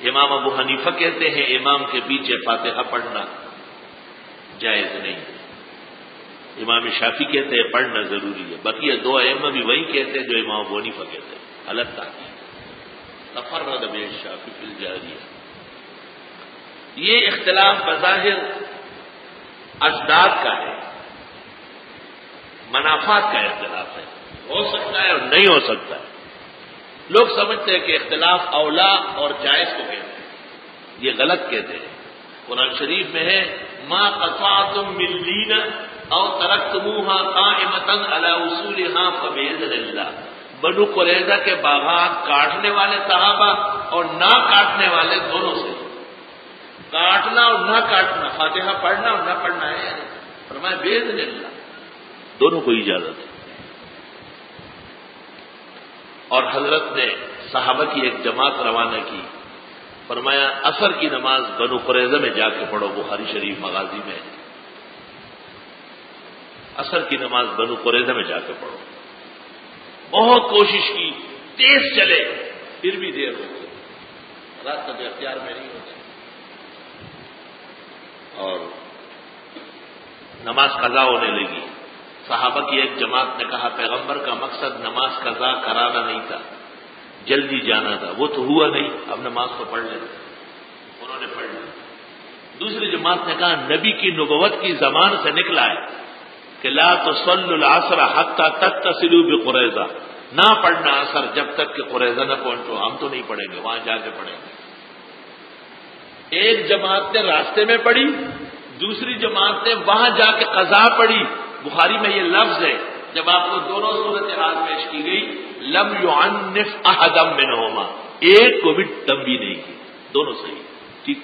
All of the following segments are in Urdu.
امام ابو حنیفہ کہتے ہیں امام کے پیچھے فاتحہ پڑھنا جائز نہیں. امام شافعی کہتے ہیں پڑھنا ضروری ہے. بقیہ دو ائمہ بھی وہی کہتے ہیں جو امام ابو حنیفہ کہتے ہیں. الگ تاکید تفرد بہ الشافعی فی الجاریہ. یہ اختلاف بظاہر اجداد کا ہے، منافات کا اختلاف ہے، ہو سکتا ہے اور نہیں ہو سکتا ہے. لوگ سمجھتے ہیں کہ اختلاف اولا اور جائز کو کہتے ہیں، یہ غلط کہتے ہیں. قرآن شریف میں ہے ما قطعتم من لین او ترکتموها قائمة علی اصولها فبإذن اللہ. بنو قریظہ کے باغات کاٹنے والے صحابہ اور نہ کاٹنے والے دونوں سے. کاٹنا اور نہ کاٹنا، فاتحہ پڑھنا اور نہ پڑھنا ہے، فرمایا بإذن اللہ، دونوں کو اجازت ہے. اور حضرت نے صحابہ کی ایک جماعت روانہ کی، فرمایا عصر کی نماز بنو قریظہ میں جا کے پڑھو. بخاری شریف مغازی میں عصر کی نماز بنو قریظہ میں جا کے پڑھو. بہت کوشش کی، تیز چلے، پھر بھی دیر ہو گئی، رات کا اختیار میں نہیں ہوتا اور نماز قضا ہونے لگی. صحابہ کی ایک جماعت نے کہا پیغمبر کا مقصد نماز قضا کرانا نہیں تھا، جلدی جانا تھا، وہ تو ہوا نہیں، اب نماز تو پڑھ لیں. انہوں نے پڑھ لی. دوسری جماعت نے کہا نبی کی نبوت کی زبان سے نکلا ہے کہ لا تصلوا العصر حتى تتصلوا بقریظہ، نہ پڑھنا عصر جب تک کہ قریظہ نہ پہنچو. ہم تو نہیں پڑھیں گے، وہاں جا کے پڑھیں گے. ایک جماعت نے راستے میں پڑھی، دوسری جماعت نے وہاں جا کے قضا پڑھی. بخاری میں یہ لفظ ہے، جب آپ کو دونوں صورتحال پیش کی گئی لم یعنف احدا منہما، ایک کو بھی تنبیہ نہیں کی، دونوں صحیح. ٹھیک.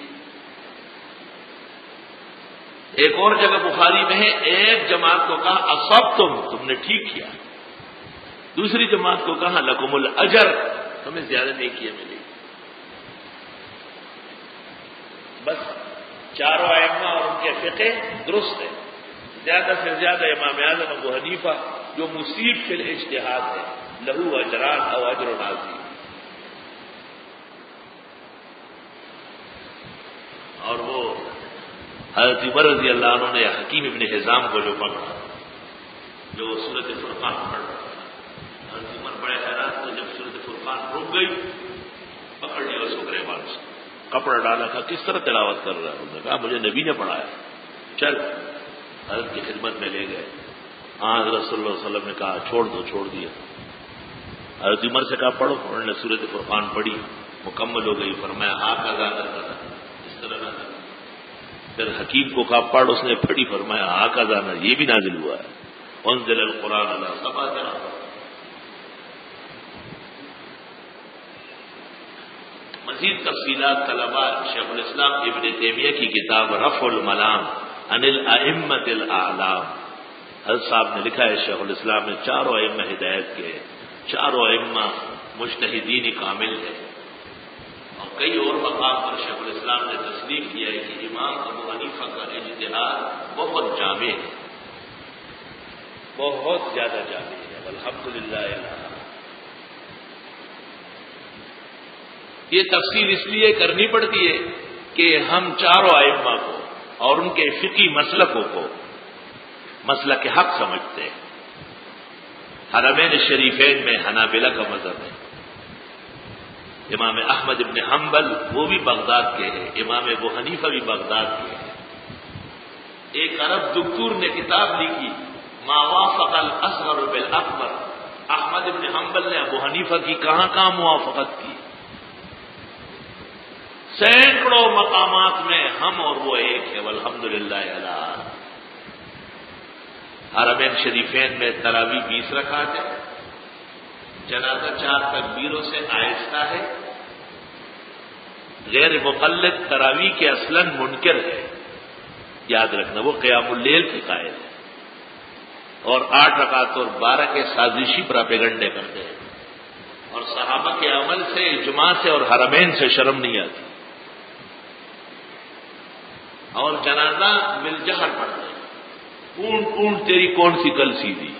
ایک اور جگہ بخاری میں ہے ایک جماعت کو کہا اصبتم، تم نے ٹھیک کیا. دوسری جماعت کو کہا لکم الاجر، تمہیں زیادہ نہیں کیا ملے. بس چاروں ائمہ اور ان کے فقہ درست ہے. زیادہ سے زیادہ امام اعظم ابو حنیفہ جو مصیب فی الاجتہاد ہے، لہو اجران او اجر عظیم. اور وہ حضرت عمر رضی اللہ عنہ نے حکیم ابن حزام کو جو پکڑا، جو سورۃ فرقان پڑھ رہا تھا، حضرت عمر بڑے حیران تھے. جب سورۃ فرقان رک گئی پکڑ لیا اس کو گریبان سے، کپڑا ڈالا تھا، کس طرح تلاوت کر رہا ہے. انہوں نے کہا مجھے نبی نے پڑھایا. چل حضرت کی خدمت میں لے گئے. حضرت صلی اللہ علیہ وسلم نے کہا چھوڑ دو، چھوڑ دیا. حضرت عمر سے کہا پڑھو. انہوں نے سورۃ فرقان پڑھی، مکمل ہو گئی. فرمایا آقا زادہ کرتا اس طرح نہ کرتا. پھر حکیم کو کہا پڑھ، اس نے پڑھی. فرمایا آقا زادہ یہ بھی نازل ہوا ہے، انزل القرآن علی سبع قراءات. مزید تفصیلات طلباء شیخ الاسلام ابن تیمیہ کی کتاب رفع الملام عن الائمۃ الاعلام، حضرت صاحب نے لکھا ہے شیخ الاسلام نے چاروں ائمہ ہدایت کے، چاروں ائمہ مجتہدین کامل ہے. اور کئی اور مقام پر شیخ الاسلام نے تصدیق کیا ہے کہ امام ابو حنیفہ کا اجتہاد بہت جامع ہے، بہت زیادہ جامع ہے. الحمدللہ. یہ تفصیل اس لیے کرنی پڑتی ہے کہ ہم چاروں ائمہ کو اور ان کے فقہی مسلکوں کو مسلک حق سمجھتے ہیں. حرمین شریفین میں حنابلہ کا مذہب ہے. امام احمد ابن حنبل وہ بھی بغداد کے ہیں، امام ابو حنیفہ بھی بغداد کے ہیں. ایک عرب دکتور نے کتاب لکھی ما وافق الاصغر بالاکبر. احمد ابن حنبل نے ابو حنیفہ کی کہاں کہاں موافقت کی. سینکڑوں مقامات میں ہم اور وہ ایک ہے. والحمدللہ. حرمین شریفین میں تراویح 20 رکعت ہے، جنازہ 4 تکبیروں سے آہستہ ہے. غیر مقلد تراویح کے اصلاً منکر ہے، یاد رکھنا، وہ قیام اللیل کی قائل ہے. اور 8 رکعت اور 12 کے سازشی پراپیگنڈے کرتے ہیں. اور صحابہ کے عمل سے، اجماع سے اور حرمین سے شرم نہیں آتی. اور جنازہ مل جہر پڑھتے ہیں، اونٹ اونٹ تیری کون سی کل سیدھی.